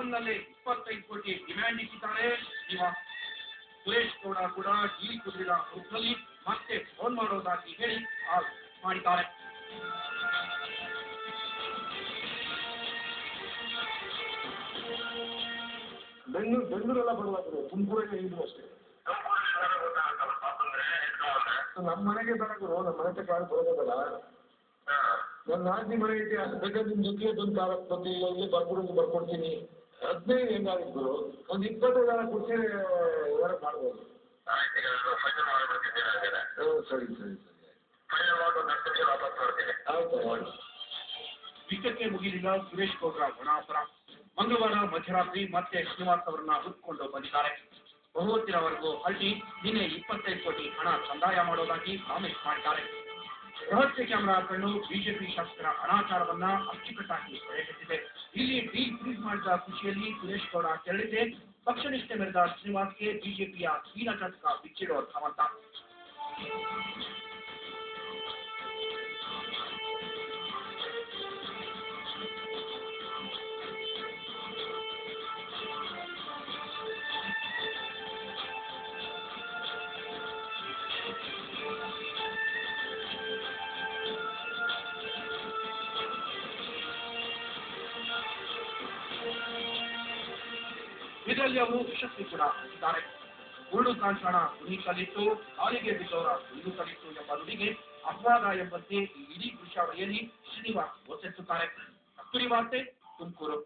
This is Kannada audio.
ಫೋನ್ನಲ್ಲೇ 25 ಕೋಟಿ ಡಿಮ್ಯಾಂಡ್ ಇಟ್ಟಿದ್ದಾರೆ ಶ್ರೀನಿವಾಸ್. ಸುರೇಶ್ ಗೌಡ ಕೂಡ ಡೀಲ್ ಕುದುರಿದ ಗ್ರೂಪ್ನಲ್ಲಿ ಮತ್ತೆ ಫೋನ್ ಮಾಡೋದಾಗಿ ಹೇಳಿ ಕಾಲ್ ಮಾಡಿದ್ದಾರೆ. ಬೆಂಗಳೂರೆಲ್ಲ ಬರುವಾಗ್ರೆ ತುಮಕೂರಲ್ಲಿ ಇದ್ರು ಅಷ್ಟೇ. ನಮ್ಮ ಮನೆಗೆ ಬರೋದು ನಮ್ಮ ಮನೆ ತಕ್ಕ ಬರೋದಲ್ಲ. ನನ್ನ ನಾಲ್ಕು ಮನೆ ಐತಿ, ಅದು ಬೇಕಾದ್ರೆ ನಿಮ್ಮ ಜೊತೆಗೆ ಬಂದು ಕಾಲಕ್ಕೆ ಇಲ್ಲಿ ಬರ್ಕೊಡ್ತೀನಿ. 15 ಹೆಂಗಾಗಿತ್ತು, ಒಂದು 25,000 ಕೊಡ್ಸಿ ವ್ಯವಹಾರ ಮಾಡ್ಬೋದು. ಸರಿ ಸರಿ ಸರಿ ಆಯ್ತು ಮಾಡಿ. ವಿಷಯಕ್ಕೆ ಮುಗಿಲಿಲ್ಲ ಸುರೇಶ್ ಗೌಡ್ರ ಗಣಾಪುರ. ಮಂಗಳವಾರ ಮಧ್ಯರಾತ್ರಿ ಮತ್ತೆ ಶ್ರೀನಿವಾಸ್ ಅವರನ್ನ ಹುಡುಕೊಂಡು ಬಂದಿದ್ದಾರೆ. ಬಹುವತ್ತಿನವರೆಗೂ ಹಳ್ಳಿ ನಿನ್ನೆ 25 ಕೋಟಿ ಹಣ ಸಂದಾಯ ಮಾಡೋದಾಗಿ ಪ್ರಾಮಿಸ್ ಮಾಡಿದ್ದಾರೆ. ರಹಸ್ಯ ಕ್ಯಾಮೆರಾ ಕಣ್ಣು ಬಿಜೆಪಿ ಶಾಸಕರ ಅನಾಚಾರವನ್ನ ಅಚ್ಚುಕಟ್ಟಾಗಿ ಹೊರಗೆತ್ತಿದೆ. ಇಲ್ಲಿ ಡೀಲ್ ಫ್ರೀಸ್ ಮಾಡಿದ ಖುಷಿಯಲ್ಲಿ ಸುರೇಶ್ ಗೌಡ ತೆರಳಿದೆ. ಪಕ್ಷನಿಷ್ಠೆ ಮೆರೆದ ಶ್ರೀನಿವಾಸ್ಗೆ ಬಿಜೆಪಿಯ ಹೀನ ಚಟಕ ಬಿಚ್ಚಿಡೋ ಧಾವಂತ. ಇದರಲ್ಲಿ ಅವರು ಯಶಸ್ವಿ ಕೂಡ ಇದ್ದಾರೆ. ಉರುಳು ಕಾಂಚಾಣ ಕುಣಿ ಕಲಿತು ಕಾಲಿಗೆ ಬಿದ್ದವರ ಹುಲ್ಲು ಕಲಿತು ಎಂಬ ನುಡಿಗೆ ಅಪವಾದ ಎಂಬಂತೆ ಈ ಇಡೀ ದೃಶ್ಯಾವಳಿಯಲ್ಲಿ ಶ್ರೀನಿವಾಸ್ ಒತ್ತೆತ್ತುತ್ತಾರೆ. ಕಸ್ತೂರಿ ವಾರ್ತೆ, ತುಮಕೂರು.